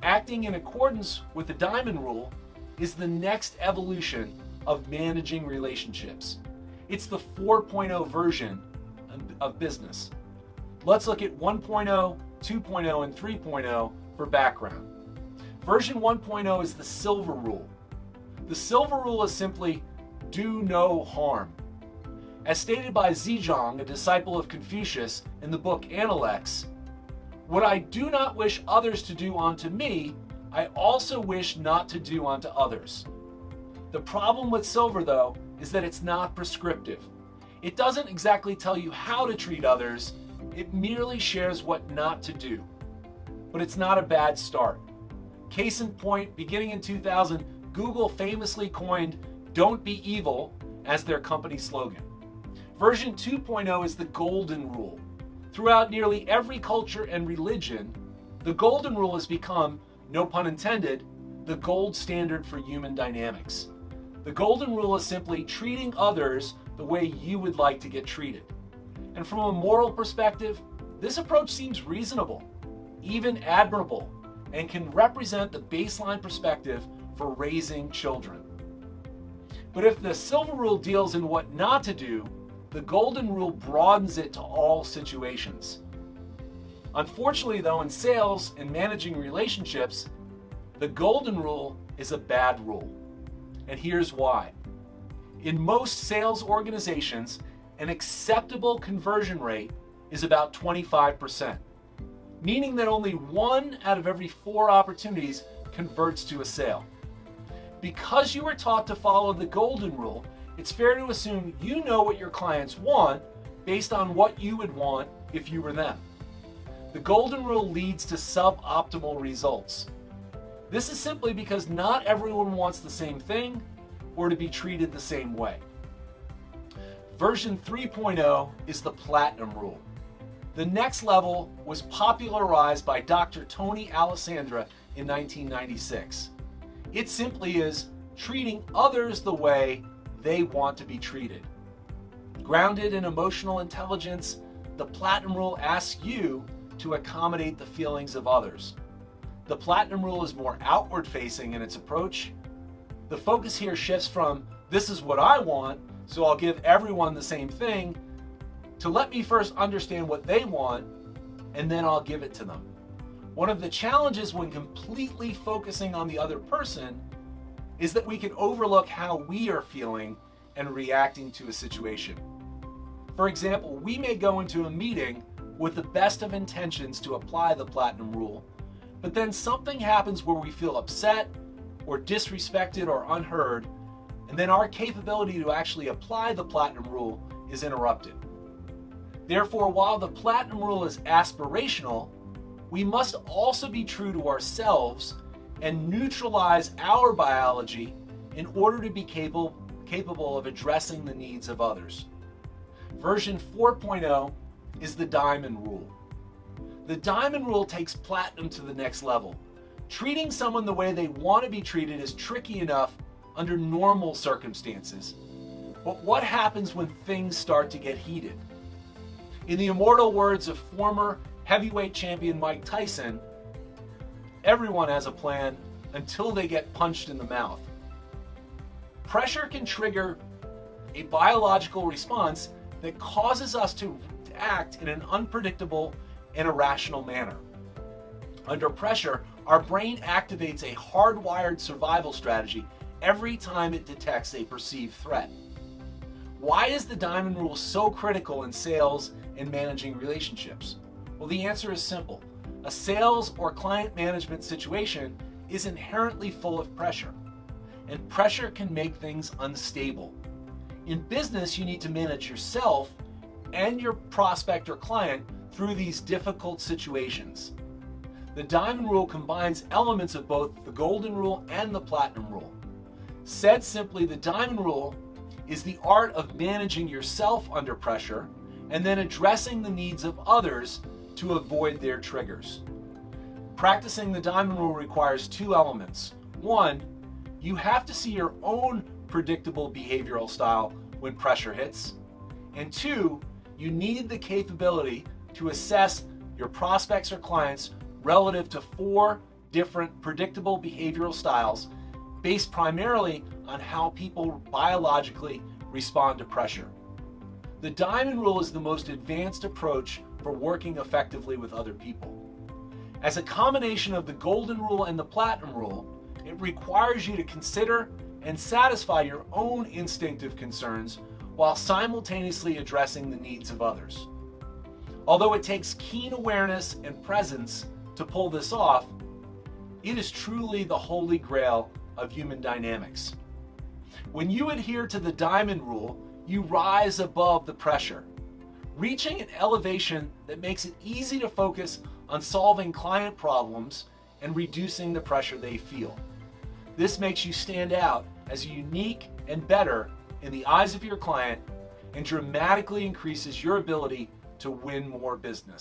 Acting in accordance with the diamond rule is the next evolution of managing relationships. It's the 4.0 version of business. Let's look at 1.0, 2.0, and 3.0 for background. Version 1.0 is the silver rule. The silver rule is simply do no harm. As stated by Zhejiang, a disciple of Confucius, in the book Analects, what I do not wish others to do unto me, I also wish not to do unto others. The problem with silver, though, is that it's not prescriptive. It doesn't exactly tell you how to treat others, it merely shares what not to do. But it's not a bad start. Case in point, beginning in 2000, Google famously coined "Don't be evil" as their company slogan. Version 2.0 is the golden rule. Throughout nearly every culture and religion, the golden rule has become, no pun intended, the gold standard for human dynamics. The golden rule is simply treating others the way you would like to get treated. And from a moral perspective, this approach seems reasonable, even admirable, and can represent the baseline perspective for raising children. But if the silver rule deals in what not to do, the golden rule broadens it to all situations. Unfortunately, though, in sales and managing relationships, the golden rule is a bad rule. And here's why. In most sales organizations, an acceptable conversion rate is about 25%, meaning that only 1 out of every 4 opportunities converts to a sale. Because you were taught to follow the golden rule, it's fair to assume you know what your clients want based on what you would want if you were them. The golden rule leads to suboptimal results. This is simply because not everyone wants the same thing or to be treated the same way. Version 3.0 is the platinum rule. The next level was popularized by Dr. Tony Alessandra in 1996. It simply is treating others the way they want to be treated. Grounded in emotional intelligence, the platinum rule asks you to accommodate the feelings of others. The platinum rule is more outward facing in its approach. The focus here shifts from "this is what I want, so I'll give everyone the same thing," to "let me first understand what they want, and then I'll give it to them." One of the challenges when completely focusing on the other person is that we can overlook how we are feeling and reacting to a situation. For example, we may go into a meeting with the best of intentions to apply the platinum rule, but then something happens where we feel upset or disrespected or unheard, and then our capability to actually apply the platinum rule is interrupted. Therefore, while the platinum rule is aspirational, we must also be true to ourselves and neutralize our biology in order to be capable of addressing the needs of others. Version 4.0 is the diamond rule. The diamond rule takes platinum to the next level. Treating someone the way they want to be treated is tricky enough under normal circumstances. But what happens when things start to get heated? In the immortal words of former heavyweight champion Mike Tyson, everyone has a plan until they get punched in the mouth. Pressure can trigger a biological response that causes us to act in an unpredictable and irrational manner. Under pressure, our brain activates a hardwired survival strategy every time it detects a perceived threat. Why is the diamond rule so critical in sales and managing relationships? Well, the answer is simple. A sales or client management situation is inherently full of pressure, and pressure can make things unstable. In business, you need to manage yourself and your prospect or client through these difficult situations. The diamond rule combines elements of both the golden rule and the platinum rule. Said simply, the diamond rule is the art of managing yourself under pressure and then addressing the needs of others to avoid their triggers. Practicing the diamond rule requires 2 elements. 1, you have to see your own predictable behavioral style when pressure hits. And 2, you need the capability to assess your prospects or clients relative to 4 different predictable behavioral styles based primarily on how people biologically respond to pressure. The diamond rule is the most advanced approach for working effectively with other people. As a combination of the golden rule and the platinum rule, it requires you to consider and satisfy your own instinctive concerns while simultaneously addressing the needs of others. Although it takes keen awareness and presence to pull this off, it is truly the holy grail of human dynamics. When you adhere to the diamond rule, you rise above the pressure, reaching an elevation that makes it easy to focus on solving client problems and reducing the pressure they feel. This makes you stand out as unique and better in the eyes of your client and dramatically increases your ability to win more business.